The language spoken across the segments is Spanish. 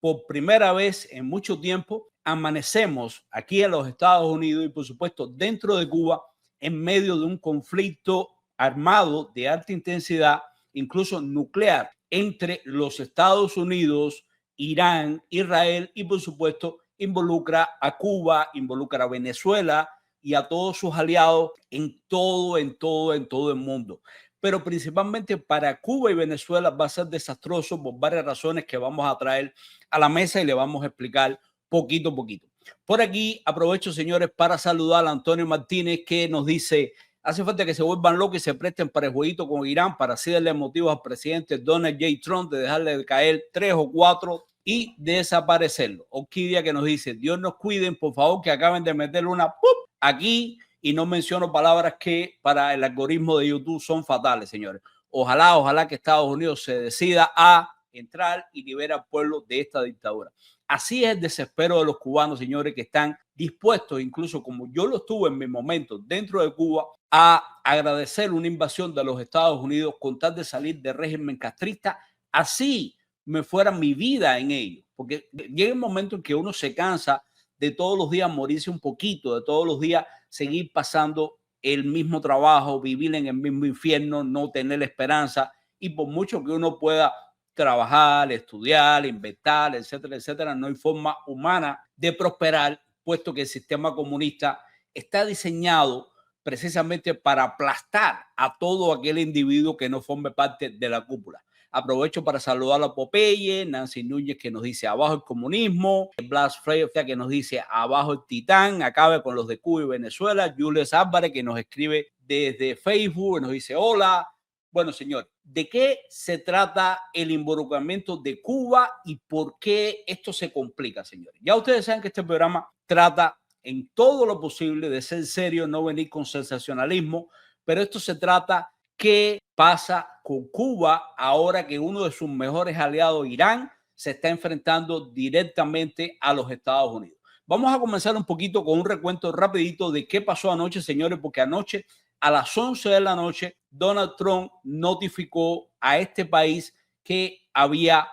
por primera vez en mucho tiempo, amanecemos aquí en los Estados Unidos y, por supuesto, dentro de Cuba, en medio de un conflicto armado de alta intensidad, incluso nuclear, entre los Estados Unidos, Irán, Israel y, por supuesto, involucra a Cuba, involucra a Venezuela y a todos sus aliados en todo el mundo. Pero principalmente para Cuba y Venezuela va a ser desastroso por varias razones que vamos a traer a la mesa y le vamos a explicar poquito a poquito. Por aquí aprovecho, señores, para saludar a Antonio Martínez, que nos dice: hace falta que se vuelvan locos y se presten para el jueguito con Irán para así darle motivos al presidente Donald J. Trump de dejarle de caer 3 o 4 y desaparecerlo. Orquídea, que nos dice: Dios nos cuiden, por favor, que acaben de meterle una ¡pup! Aquí, y no menciono palabras que para el algoritmo de YouTube son fatales, señores. Ojalá que Estados Unidos se decida a entrar y libere al pueblo de esta dictadura. Así es el desespero de los cubanos, señores, que están dispuestos, incluso como yo lo estuve en mi momento dentro de Cuba, a agradecer una invasión de los Estados Unidos con tal de salir del régimen castrista, así me fuera mi vida en ello. Porque llega un momento en que uno se cansa de todos los días morirse un poquito, de todos los días seguir pasando el mismo trabajo, vivir en el mismo infierno, no tener esperanza, y por mucho que uno pueda trabajar, estudiar, inventar, etcétera, etcétera, no hay forma humana de prosperar, puesto que el sistema comunista está diseñado precisamente para aplastar a todo aquel individuo que no forme parte de la cúpula. Aprovecho para saludar a Popeye, Nancy Núñez, que nos dice abajo el comunismo, Blas Freya, que nos dice abajo el titán, acabe con los de Cuba y Venezuela, Jules Álvarez, que nos escribe desde Facebook, nos dice hola. Bueno, señor, ¿de qué se trata el involucramiento de Cuba y por qué esto se complica, señores? Ya ustedes saben que este programa trata en todo lo posible de ser serio, no venir con sensacionalismo, pero esto se trata qué pasa con Cuba ahora que uno de sus mejores aliados, Irán, se está enfrentando directamente a los Estados Unidos. Vamos a comenzar un poquito con un recuento rapidito de qué pasó anoche, señores, porque anoche a las 11 de la noche Donald Trump notificó a este país que había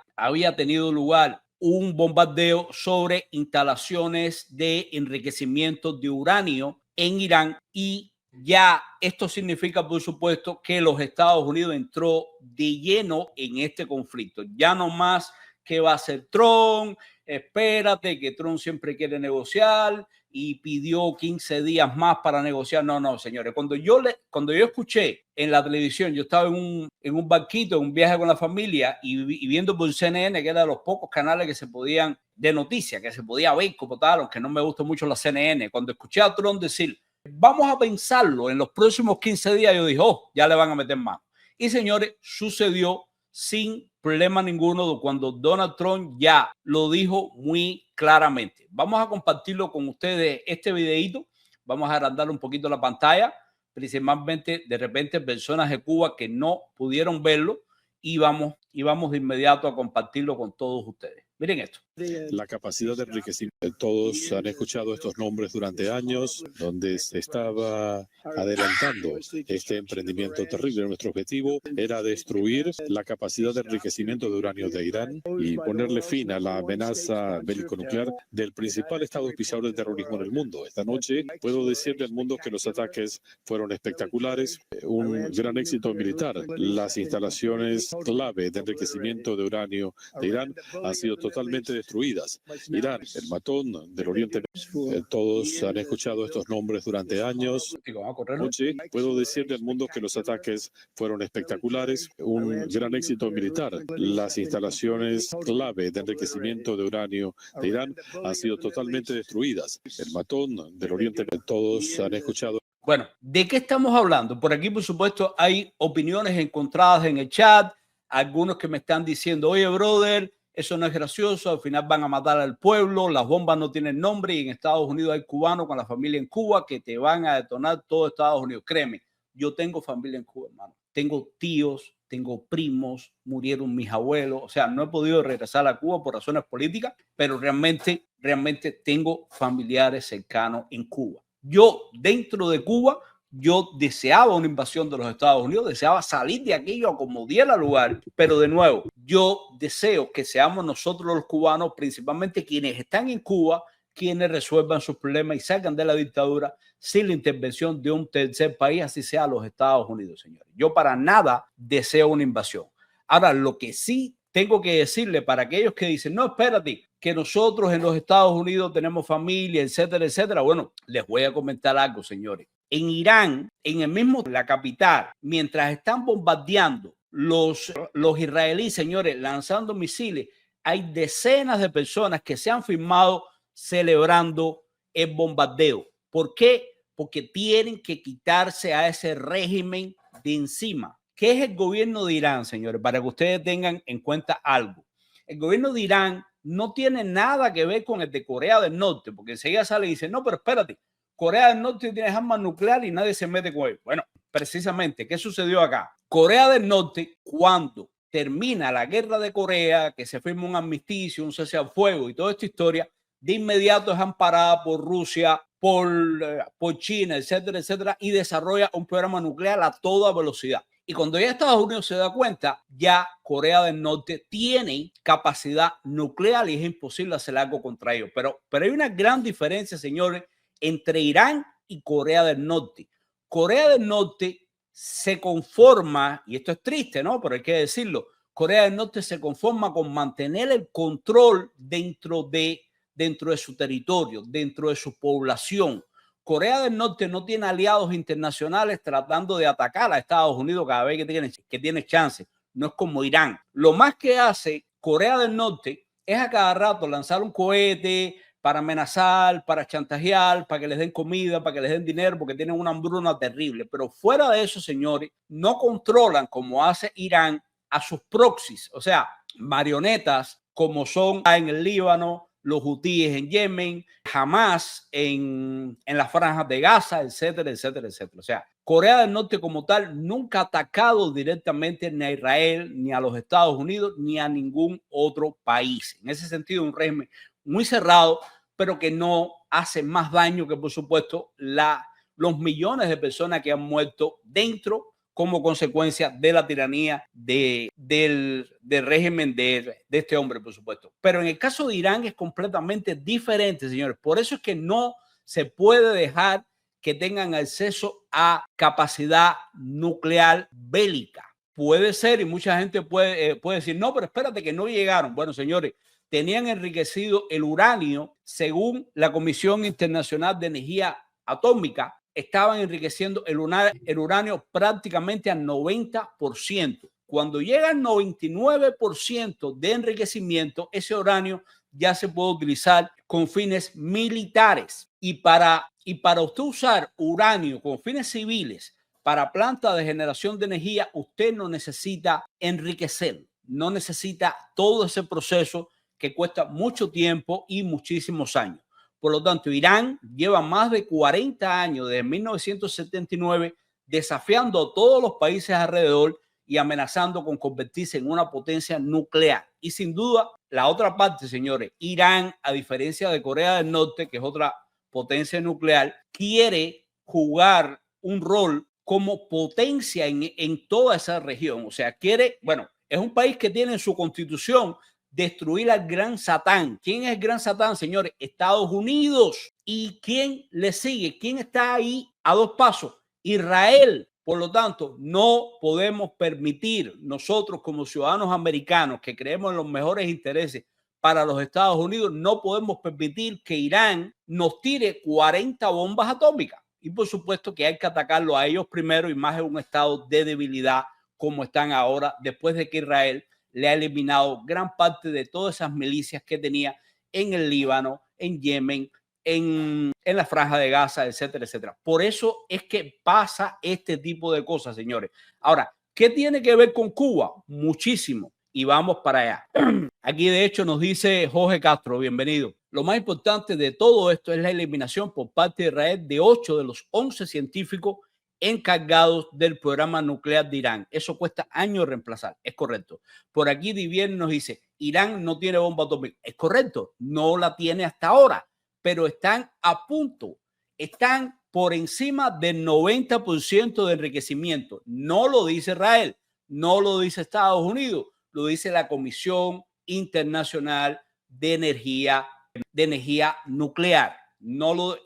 tenido lugar un bombardeo sobre instalaciones de enriquecimiento de uranio en Irán, y ya esto significa, por supuesto, que los Estados Unidos entró de lleno en este conflicto. Ya no más que va a hacer Trump, espérate, que Trump siempre quiere negociar y pidió 15 días más para negociar. No, señores. Cuando yo escuché en la televisión, yo estaba en un barquito, en un viaje con la familia y viendo por CNN, que era de los pocos canales que se podían, de noticias, que se podía ver como tal, aunque no me gusta mucho la CNN. Cuando escuché a Trump decir, vamos a pensarlo en los próximos 15 días, yo dije, oh, ya le van a meter mano. Y señores, sucedió sin problema ninguno cuando Donald Trump ya lo dijo muy claramente. Vamos a compartirlo con ustedes este videito. Vamos a agrandar un poquito la pantalla, principalmente de repente personas de Cuba que no pudieron verlo, y vamos de inmediato a compartirlo con todos ustedes. Miren esto. La capacidad de enriquecimiento. Todos han escuchado estos nombres durante años, donde se estaba adelantando este emprendimiento terrible. Nuestro objetivo era destruir la capacidad de enriquecimiento de uranio de Irán y ponerle fin a la amenaza bélico-nuclear del principal estado auspiciador del terrorismo en el mundo. Esta noche puedo decirle al mundo que los ataques fueron espectaculares, un gran éxito militar. Las instalaciones clave de enriquecimiento de uranio de Irán han sido totalmente destruidas. Irán, el matón del Oriente. Todos han escuchado estos nombres durante años. Noche, puedo decirle al mundo que los ataques fueron espectaculares, un gran éxito militar. Las instalaciones clave de enriquecimiento de uranio de Irán han sido totalmente destruidas. El matón del Oriente. Todos han escuchado. Bueno, ¿de qué estamos hablando? Por aquí, por supuesto, hay opiniones encontradas en el chat. Algunos que me están diciendo, oye, brother, eso no es gracioso, al final van a matar al pueblo, las bombas no tienen nombre y en Estados Unidos hay cubanos con la familia en Cuba que te van a detonar todo Estados Unidos. Créeme, yo tengo familia en Cuba, hermano. Tengo tíos, tengo primos, murieron mis abuelos. O sea, no he podido regresar a Cuba por razones políticas, pero realmente tengo familiares cercanos en Cuba. Yo, dentro de Cuba, yo deseaba una invasión de los Estados Unidos, deseaba salir de aquello como diera lugar, pero de nuevo, yo deseo que seamos nosotros los cubanos, principalmente quienes están en Cuba, quienes resuelvan sus problemas y salgan de la dictadura sin la intervención de un tercer país, así sea los Estados Unidos, señores. Yo para nada deseo una invasión. Ahora, lo que sí tengo que decirle para aquellos que dicen, no, espérate, que nosotros en los Estados Unidos tenemos familia, etcétera, etcétera. Bueno, les voy a comentar algo, señores. En Irán, en el mismo, la capital, mientras están bombardeando los israelíes, señores, lanzando misiles, hay decenas de personas que se han filmado celebrando el bombardeo. ¿Por qué? Porque tienen que quitarse a ese régimen de encima. ¿Qué es el gobierno de Irán, señores? Para que ustedes tengan en cuenta algo. El gobierno de Irán no tiene nada que ver con el de Corea del Norte, porque enseguida sale y dice, no, pero espérate, Corea del Norte tiene armas nucleares y nadie se mete con él. Bueno, precisamente, ¿qué sucedió acá? Corea del Norte, cuando termina la guerra de Corea, que se firma un armisticio, un cese al fuego y toda esta historia, de inmediato es amparada por Rusia, por China, etcétera, etcétera, y desarrolla un programa nuclear a toda velocidad. Y cuando ya Estados Unidos se da cuenta, ya Corea del Norte tiene capacidad nuclear y es imposible hacer algo contra ellos. Pero hay una gran diferencia, señores, entre Irán y Corea del Norte. Corea del Norte se conforma, y esto es triste, ¿no? Pero hay que decirlo, Corea del Norte se conforma con mantener el control dentro de su territorio, dentro de su población. Corea del Norte no tiene aliados internacionales tratando de atacar a Estados Unidos cada vez que tiene chance. No es como Irán. Lo más que hace Corea del Norte es a cada rato lanzar un cohete para amenazar, para chantajear, para que les den comida, para que les den dinero, porque tienen una hambruna terrible. Pero fuera de eso, señores, no controlan como hace Irán a sus proxies, o sea, marionetas como son en el Líbano, los hutíes en Yemen, Hamas en las franjas de Gaza, etcétera, etcétera, etcétera. O sea, Corea del Norte como tal nunca ha atacado directamente ni a Israel, ni a los Estados Unidos, ni a ningún otro país. En ese sentido, un régimen muy cerrado, pero que no hace más daño que, por supuesto, los millones de personas que han muerto dentro como consecuencia de la tiranía del régimen de este hombre, por supuesto. Pero en el caso de Irán es completamente diferente, señores. Por eso es que no se puede dejar que tengan acceso a capacidad nuclear bélica. Puede ser, y mucha gente puede decir, no, pero espérate que no llegaron. Bueno, señores, tenían enriquecido el uranio, según la Comisión Internacional de Energía Atómica, estaban enriqueciendo el uranio prácticamente al 90%. Cuando llega al 99% de enriquecimiento, ese uranio ya se puede utilizar con fines militares. Y para usted usar uranio con fines civiles para plantas de generación de energía, usted no necesita enriquecer, no necesita todo ese proceso que cuesta mucho tiempo y muchísimos años. Por lo tanto, Irán lleva más de 40 años, desde 1979, desafiando a todos los países alrededor y amenazando con convertirse en una potencia nuclear. Y sin duda, la otra parte, señores, Irán, a diferencia de Corea del Norte, que es otra potencia nuclear, quiere jugar un rol como potencia en toda esa región. O sea, quiere, bueno, es un país que tiene en su constitución destruir al gran Satán. ¿Quién es el gran Satán, señores? Estados Unidos. ¿Y quién le sigue? ¿Quién está ahí a dos pasos? Israel. Por lo tanto, no podemos permitir nosotros como ciudadanos americanos que creemos en los mejores intereses para los Estados Unidos, no podemos permitir que Irán nos tire 40 bombas atómicas. Y por supuesto que hay que atacarlo a ellos primero y más en un estado de debilidad como están ahora, después de que Israel le ha eliminado gran parte de todas esas milicias que tenía en el Líbano, en Yemen, en la franja de Gaza, etcétera, etcétera. Por eso es que pasa este tipo de cosas, señores. Ahora, ¿qué tiene que ver con Cuba? Muchísimo. Y vamos para allá. Aquí, de hecho, nos dice Jorge Castro, bienvenido. Lo más importante de todo esto es la eliminación por parte de Israel de 8 de los 11 científicos encargados del programa nuclear de Irán. Eso cuesta años reemplazar. Es correcto. Por aquí Divier nos dice, Irán no tiene bomba atómica. Es correcto. No la tiene hasta ahora, pero están a punto. están por encima del 90% de enriquecimiento. No lo dice Israel, no lo dice Estados Unidos, lo dice la Comisión Internacional de Energía Nuclear.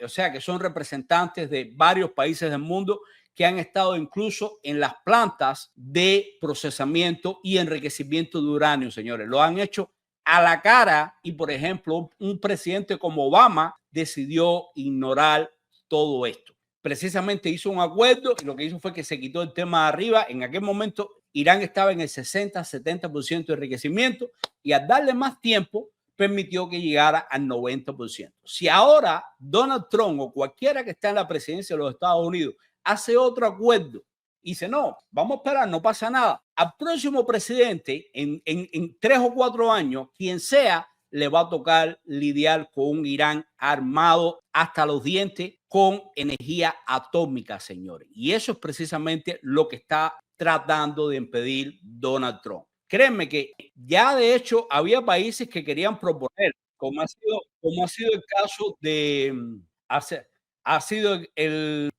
O sea, que son representantes de varios países del mundo que han estado incluso en las plantas de procesamiento y enriquecimiento de uranio, señores. Lo han hecho a la cara y, por ejemplo, un presidente como Obama decidió ignorar todo esto. Precisamente hizo un acuerdo y lo que hizo fue que se quitó el tema de arriba. En aquel momento Irán estaba en el 60-70% de enriquecimiento y al darle más tiempo permitió que llegara al 90%. Si ahora Donald Trump o cualquiera que está en la presidencia de los Estados Unidos hace otro acuerdo y dice, no, vamos a esperar, no pasa nada, al próximo presidente en 3 o 4 años, quien sea, le va a tocar lidiar con un Irán armado hasta los dientes con energía atómica, señores. Y eso es precisamente lo que está tratando de impedir Donald Trump. Créanme que ya de hecho había países que querían proponer, como ha sido el caso de, ha sido el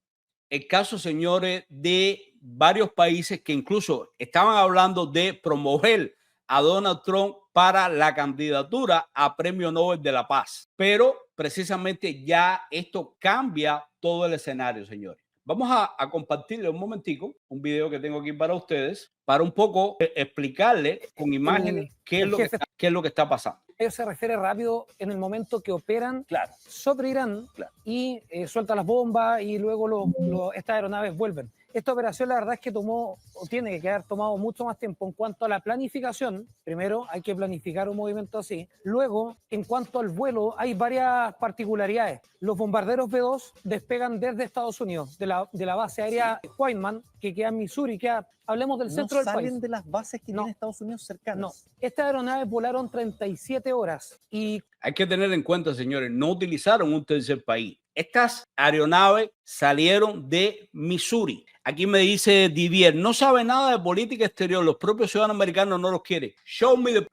caso, señores, de varios países que incluso estaban hablando de promover a Donald Trump para la candidatura a Premio Nobel de la Paz. Pero precisamente ya esto cambia todo el escenario, señores. Vamos a compartirle un momentico un video que tengo aquí para ustedes para un poco explicarle con imágenes qué es lo que está pasando. Ellos se refiere rápido en el momento que operan sobre Irán y sueltan las bombas y luego estas aeronaves vuelven. Esta operación la verdad es que tomó o tiene que haber tomado mucho más tiempo en cuanto a la planificación. Primero hay que planificar un movimiento así. Luego, en cuanto al vuelo, hay varias particularidades. Los bombarderos B-2 despegan desde Estados Unidos, de la base aérea Whiteman, que queda en Missouri, hablemos del centro del país. ¿No salen de las bases que tiene Estados Unidos cercanas? No, estas aeronaves volaron 37 horas y... Hay que tener en cuenta, señores, no utilizaron un tercer país. Estas aeronaves salieron de Missouri. Aquí me dice Divier, no sabe nada de política exterior, los propios ciudadanos americanos no los quieren.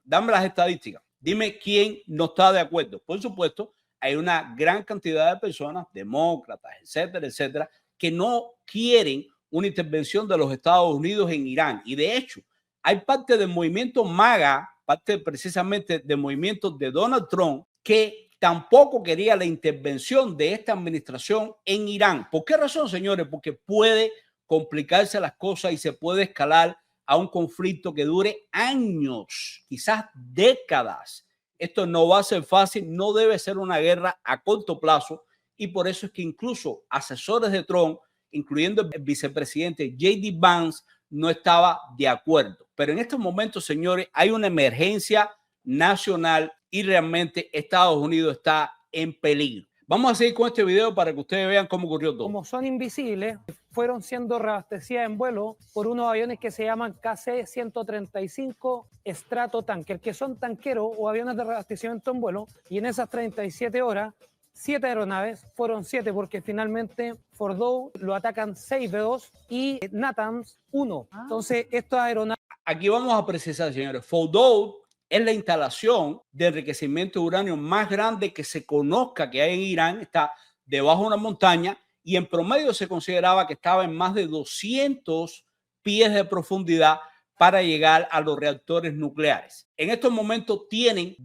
Dame las estadísticas. Dime quién no está de acuerdo. Por supuesto, hay una gran cantidad de personas, demócratas, etcétera, etcétera, que no quieren una intervención de los Estados Unidos en Irán. Y de hecho, hay parte del movimiento MAGA, parte precisamente del movimiento de Donald Trump, que tampoco quería la intervención de esta administración en Irán. ¿Por qué razón, señores? Porque puede complicarse las cosas y se puede escalar a un conflicto que dure años, quizás décadas. Esto no va a ser fácil, no debe ser una guerra a corto plazo y por eso es que incluso asesores de Trump, incluyendo el vicepresidente J.D. Vance, no estaba de acuerdo. Pero en estos momentos, señores, hay una emergencia nacional y realmente Estados Unidos está en peligro. Vamos a seguir con este video para que ustedes vean cómo ocurrió todo. Como son invisibles, fueron siendo reabastecidas en vuelo por unos aviones que se llaman KC-135 Stratotanker, que son tanqueros o aviones de reabastecimiento en vuelo, y en esas 37 horas 7 aeronaves, fueron 7 porque finalmente Fordow lo atacan 6 B-2 y Natanz 1. Entonces, estas aeronaves... Aquí vamos a precisar, señores. Fordow es la instalación de enriquecimiento de uranio más grande que se conozca que hay en Irán. Está debajo de una montaña y en promedio se consideraba que estaba en más de 200 pies de profundidad para llegar a los reactores nucleares. En estos momentos tenían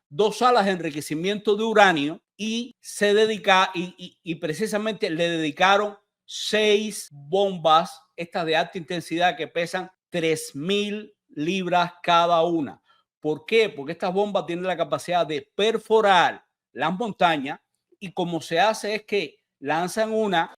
dos salas de enriquecimiento de uranio y precisamente le dedicaron 6 bombas, estas de alta intensidad que pesan 3,000 libras cada una. ¿Por qué? Porque estas bombas tienen la capacidad de perforar las montañas y como se hace es que lanzan una,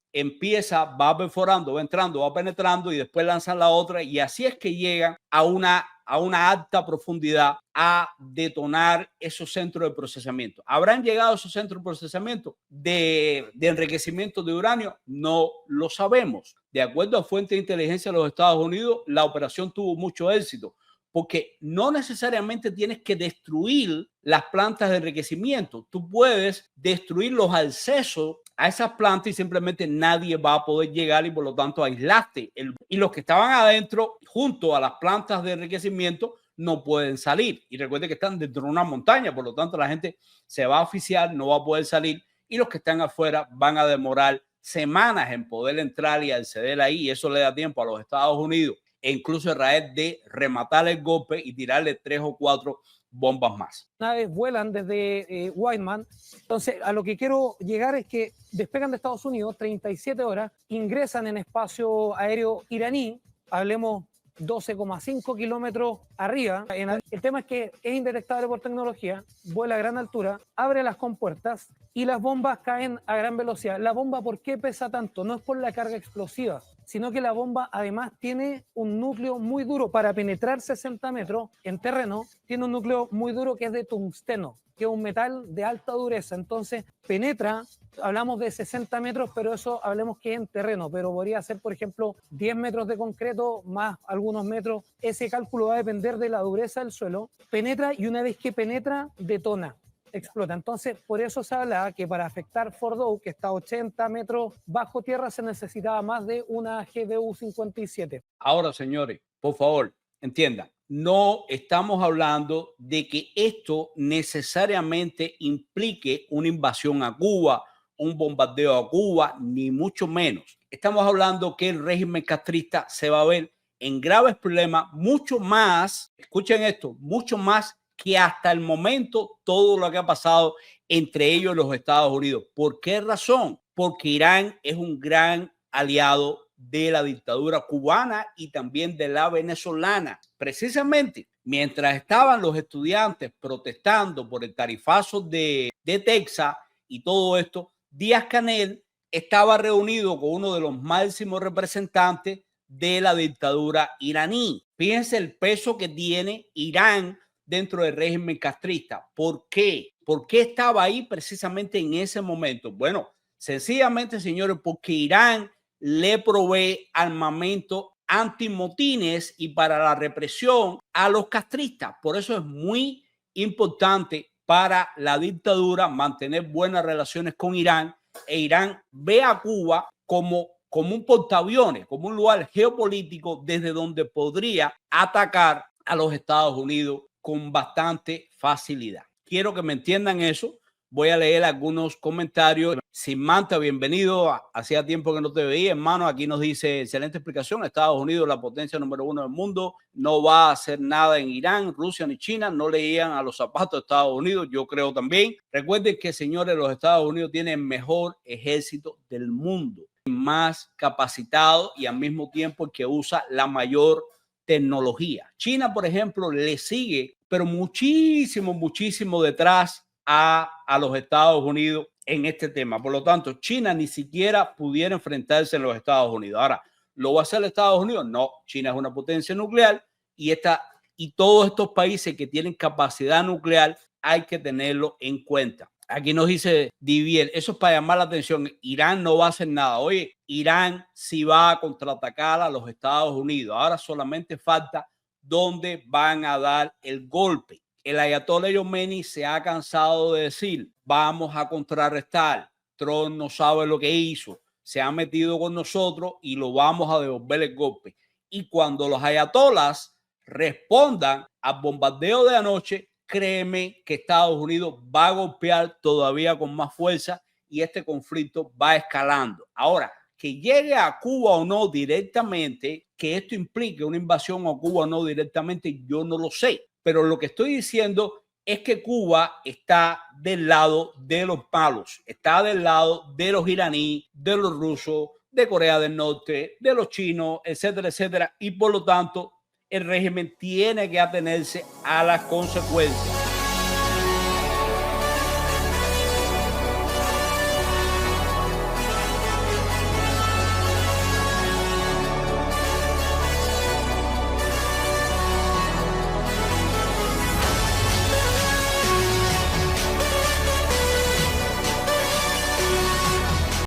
va perforando, va entrando, va penetrando y después lanzan la otra y así es que llegan a una alta profundidad a detonar esos centros de procesamiento. ¿Habrán llegado a esos centros de procesamiento de enriquecimiento de uranio? No lo sabemos. De acuerdo a fuentes de inteligencia de los Estados Unidos, la operación tuvo mucho éxito porque no necesariamente tienes que destruir las plantas de enriquecimiento. Tú puedes destruir los accesos a esas plantas y simplemente nadie va a poder llegar y por lo tanto aislaste. Y los que estaban adentro, junto a las plantas de enriquecimiento, no pueden salir. Y recuerde que están dentro de una montaña, por lo tanto la gente se va a asfixiar, no va a poder salir y los que están afuera van a demorar semanas en poder entrar y acceder ahí, y eso le da tiempo a los Estados Unidos e incluso a Israel de rematar el golpe y tirarle 3 o 4 bombas más. Naves vuelan desde Whiteman. Entonces, a lo que quiero llegar es que despegan de Estados Unidos 37 horas, ingresan en espacio aéreo iraní, hablemos 12,5 kilómetros arriba. El tema es que es indetectable por tecnología, vuela a gran altura, abre las compuertas y las bombas caen a gran velocidad. La bomba, ¿por qué pesa tanto? No es por la carga explosiva, sino que la bomba además tiene un núcleo muy duro para penetrar 60 metros en terreno, tiene un núcleo muy duro que es de tungsteno, que es un metal de alta dureza, entonces penetra, hablamos de 60 metros, pero eso hablemos que es en terreno, pero podría ser, por ejemplo, 10 metros de concreto más algunos metros, ese cálculo va a depender de la dureza del suelo, penetra y una vez que penetra, detona. Explota. Entonces, por eso se habla que para afectar Fort Hood, que está a 80 metros bajo tierra, se necesitaba más de una GBU-57. Ahora, señores, por favor, entiendan, no estamos hablando de que esto necesariamente implique una invasión a Cuba, un bombardeo a Cuba, ni mucho menos. Estamos hablando que el régimen castrista se va a ver en graves problemas, mucho más, escuchen esto, mucho más que hasta el momento todo lo que ha pasado entre ellos y los Estados Unidos. ¿Por qué razón? Porque Irán es un gran aliado de la dictadura cubana y también de la venezolana. Precisamente mientras estaban los estudiantes protestando por el tarifazo de Texas y todo esto, Díaz-Canel estaba reunido con uno de los máximos representantes de la dictadura iraní. Fíjense el peso que tiene Irán dentro del régimen castrista. ¿Por qué? ¿Por qué estaba ahí precisamente en ese momento? Bueno, sencillamente, señores, porque Irán le provee armamento antimotines y para la represión a los castristas. Por eso es muy importante para la dictadura mantener buenas relaciones con Irán, e Irán ve a Cuba como un portaaviones, como un lugar geopolítico desde donde podría atacar a los Estados Unidos con bastante facilidad. Quiero que me entiendan eso. Voy a leer algunos comentarios. Simanta, bienvenido. Hacía tiempo que no te veía, hermano. Aquí nos dice, excelente explicación. Estados Unidos, la potencia número 1 del mundo, no va a hacer nada en Irán, Rusia ni China. No leían a los zapatos de Estados Unidos. Yo creo también. Recuerden que, señores, los Estados Unidos tienen el mejor ejército del mundo, más capacitado y al mismo tiempo el que usa la mayor tecnología. China, por ejemplo, le sigue, pero muchísimo detrás a los Estados Unidos en este tema. Por lo tanto, China ni siquiera pudiera enfrentarse a los Estados Unidos. Ahora, ¿lo va a hacer Estados Unidos? No, China es una potencia nuclear y todos estos países que tienen capacidad nuclear hay que tenerlo en cuenta. Aquí nos dice Divier, eso es para llamar la atención. Irán no va a hacer nada. Oye, Irán sí va a contraatacar a los Estados Unidos. Ahora solamente falta dónde van a dar el golpe. El ayatollah Khomeini se ha cansado de decir, vamos a contrarrestar. Trump no sabe lo que hizo. Se ha metido con nosotros y lo vamos a devolver el golpe. Y cuando los ayatollahs respondan al bombardeo de anoche, créeme que Estados Unidos va a golpear todavía con más fuerza y este conflicto va escalando. Ahora, que llegue a Cuba o no directamente, que esto implique una invasión a Cuba o no directamente, yo no lo sé. Pero lo que estoy diciendo es que Cuba está del lado de los malos, está del lado de los iraníes, de los rusos, de Corea del Norte, de los chinos, etcétera, etcétera. Y por lo tanto, el régimen tiene que atenerse a las consecuencias.